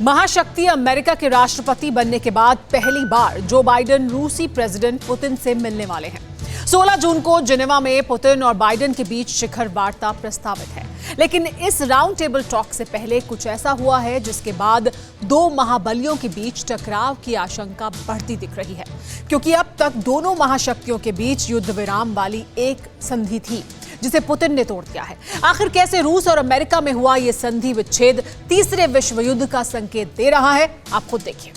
महाशक्ति अमेरिका के राष्ट्रपति बनने के बाद पहली बार जो बाइडेन रूसी प्रेसिडेंट पुतिन से मिलने वाले हैं। 16 जून को जिनेवा में पुतिन और बाइडेन के बीच शिखर वार्ता प्रस्तावित है, लेकिन इस राउंड टेबल टॉक से पहले कुछ ऐसा हुआ है जिसके बाद दो महाबलियों के बीच टकराव की आशंका बढ़ती दिख रही है, क्योंकि अब तक दोनों महाशक्तियों के बीच युद्ध विराम वाली एक संधि थी जिसे पुतिन ने तोड़ दिया है। आखिर कैसे रूस और अमेरिका में हुआ यह संधि विच्छेद तीसरे विश्व युद्ध का संकेत दे रहा है, आप खुद देखिए।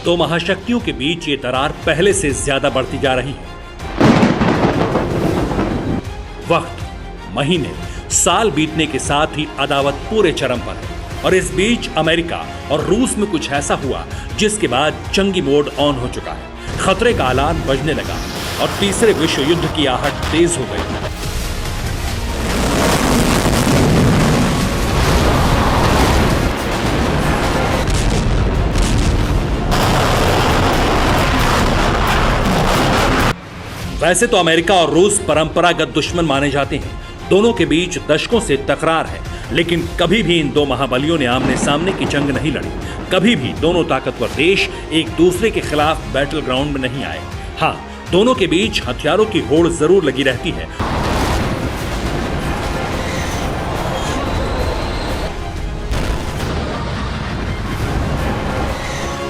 दो महाशक्तियों के बीच ये दरार पहले से ज्यादा बढ़ती जा रही है। वक्त, महीने, साल बीतने के साथ ही अदावत पूरे चरम पर है और इस बीच अमेरिका और रूस में कुछ ऐसा हुआ जिसके बाद जंगी मोड ऑन हो चुका है। खतरे का अलार्म बजने लगा और तीसरे विश्व युद्ध की आहट तेज हो गई। वैसे तो अमेरिका और रूस परंपरागत दुश्मन माने जाते हैं, दोनों के बीच दशकों से तकरार है, लेकिन कभी भी इन दो महाबलियों ने आमने सामने की जंग नहीं लड़ी। कभी भी दोनों ताकतवर देश एक दूसरे के खिलाफ बैटल ग्राउंड में नहीं आए। हाँ, दोनों के बीच हथियारों की होड़ जरूर लगी रहती है,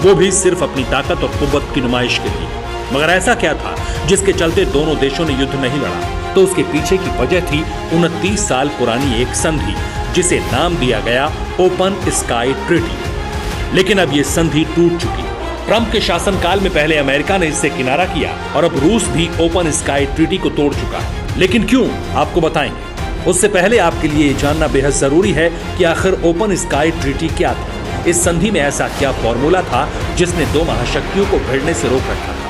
वो भी सिर्फ अपनी ताकत और कुव्वत की नुमाइश के लिए। मगर ऐसा क्या था जिसके चलते दोनों देशों ने युद्ध नहीं लड़ा? तो उसके पीछे की वजह थी 29 साल पुरानी एक संधि जिसे नाम दिया गया ओपन स्काई ट्रीटी। लेकिन अब ये संधि टूट चुकी। ट्रंप के शासनकाल में पहले अमेरिका ने इससे किनारा किया और अब रूस भी ओपन स्काई ट्रीटी को तोड़ चुका है। लेकिन क्यों, आपको बताएंगे। उससे पहले आपके लिए जानना बेहद जरूरी है कि आखिर ओपन स्काई ट्रीटी क्या था। इस संधि में ऐसा क्या फॉर्मूला था जिसने दो महाशक्तियों को भिड़ने से रोक रखा था?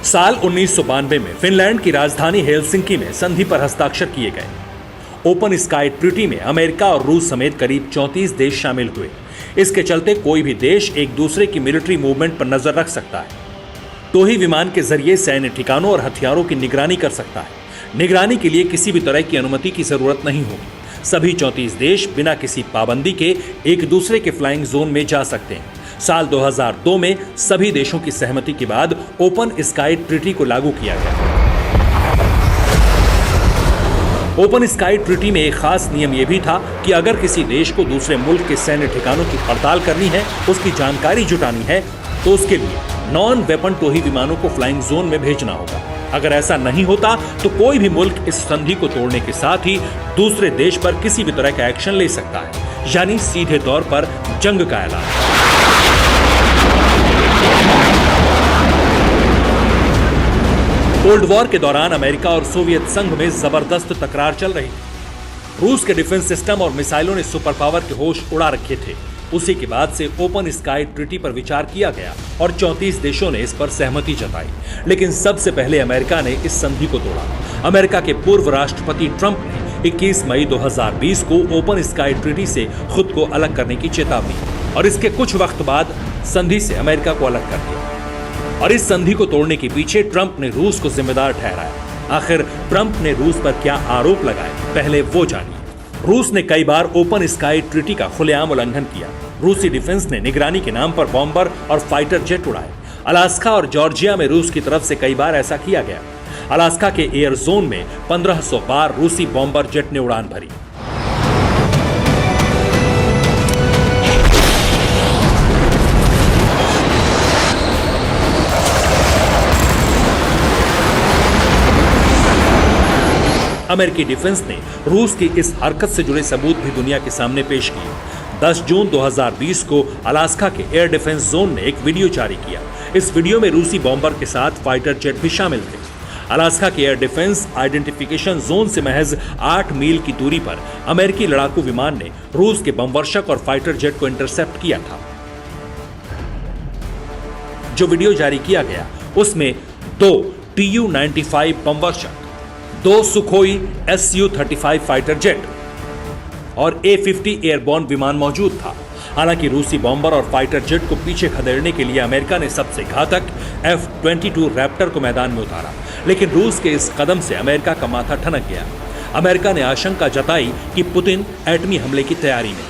साल 1992 में फिनलैंड की राजधानी हेलसिंकी में संधि पर हस्ताक्षर किए गए। ओपन स्काई ट्रीटी में अमेरिका और रूस समेत करीब 34 देश शामिल हुए। इसके चलते कोई भी देश एक दूसरे की मिलिट्री मूवमेंट पर नजर रख सकता है, तो ही विमान के जरिए सैन्य ठिकानों और हथियारों की निगरानी कर सकता है। निगरानी के लिए किसी भी तरह की अनुमति की जरूरत नहीं होगी। सभी 34 देश बिना किसी पाबंदी के एक दूसरे के फ्लाइंग जोन में जा सकते हैं। साल 2002 में सभी देशों की सहमति के बाद ओपन स्काई ट्रीटी को लागू किया गया। ओपन स्काई ट्रीटी में एक खास नियम यह भी था कि अगर किसी देश को दूसरे मुल्क के सैन्य ठिकानों की पड़ताल करनी है, उसकी जानकारी जुटानी है, तो उसके लिए नॉन वेपन टोही विमानों को फ्लाइंग जोन में भेजना होगा। अगर ऐसा नहीं होता तो कोई भी मुल्क इस संधि को तोड़ने के साथ ही दूसरे देश पर किसी भी तरह का एक्शन ले सकता है, यानी सीधे तौर पर जंग का ऐलान। कोल्ड वॉर के दौरान अमेरिका और सोवियत संघ में जबरदस्त तकरार चल रही थी। रूस के डिफेंस सिस्टम और मिसाइलों ने सुपर पावर के होश उड़ा रखे थे। उसी के बाद से ओपन स्काई ट्रीटी पर विचार किया गया और 34 देशों ने इस पर सहमति जताई। लेकिन सबसे पहले अमेरिका ने इस संधि को तोड़ा। अमेरिका के पूर्व राष्ट्रपति ट्रंप ने 21 मई 2020 को ओपन स्काई ट्रीटी से खुद को अलग करने की चेतावनी और इसके कुछ वक्त बाद संधि से अमेरिका को अलग कर दिया। और इस संधि को तोड़ने के पीछे ट्रंप ने रूस को जिम्मेदार ठहराया। आखिर ट्रंप ने रूस पर क्या आरोप लगाए, पहले वो जानिए। रूस ने कई बार ओपन स्काई ट्रीटी का खुलेआम उल्लंघन किया। रूसी डिफेंस ने निगरानी के नाम पर बॉम्बर और फाइटर जेट उड़ाए। अलास्का और जॉर्जिया में रूस की तरफ से कई बार ऐसा किया गया। अलास्का के एयर जोन में 1500 बार रूसी बॉम्बर जेट ने उड़ान भरी। अमेरिकी डिफेंस ने रूस की इस हरकत से जुड़े सबूत भी दुनिया के सामने पेश किए। 10 जून 2020 को अलास्का के एयर डिफेंस जोन ने एक वीडियो जारी किया। इस वीडियो में रूसी बॉम्बर के साथ फाइटर जेट भी शामिल थे। अलास्का के एयर डिफेंस आइडेंटिफिकेशन जोन से महज 8 मील की दूरी पर अमेरिकी लड़ाकू विमान ने रूस के बमवर्षक और फाइटर जेट को इंटरसेप्ट किया था। जो वीडियो जारी किया गया उसमें 2 Tu-95 बमवर्षक, 2 Sukhoi Su-35 fighter jet और A-50 एयरबॉर्न विमान मौजूद था। हालांकि रूसी बॉम्बर और फाइटर जेट को पीछे खदेड़ने के लिए अमेरिका ने सबसे घातक F-22 रैप्टर को मैदान में उतारा, लेकिन रूस के इस कदम से अमेरिका का माथा ठनक गया। अमेरिका ने आशंका जताई कि पुतिन एटमी हमले की तैयारी में।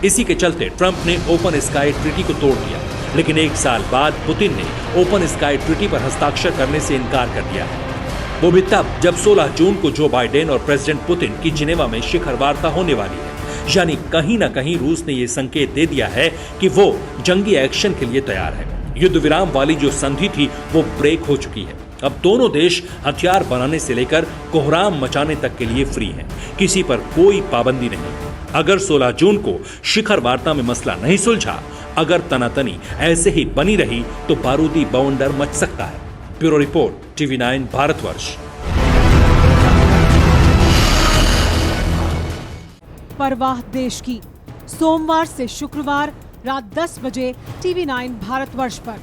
इसी के चलते ट्रंप ने ओपन स्काई ट्रीटी को तोड़ दिया, लेकिन एक साल बाद पुतिन ने ओपन स्काई ट्रीटी पर हस्ताक्षर करने से इनकार कर दिया है। वो भी तब जब 16 जून को जो बाइडेन और प्रेसिडेंट पुतिन की जिनेवा में शिखर वार्ता होने वाली है। यानी कहीं ना कहीं रूस ने ये संकेत दे दिया है कि वो जंगी एक्शन के लिए तैयार है। युद्ध विराम वाली जो संधि थी वो ब्रेक हो चुकी है। अब दोनों देश हथियार बनाने से लेकर कोहराम मचाने तक के लिए फ्री हैं। किसी पर कोई पाबंदी नहीं। अगर 16 जून को शिखर वार्ता में मसला नहीं सुलझा, अगर तनातनी ऐसे ही बनी रही तो बारूदी बवंडर मच सकता है। Bureau report, TV9 Bharatvarsh. परवाह देश की, सोमवार से शुक्रवार रात 10 बजे TV9 भारतवर्ष पर।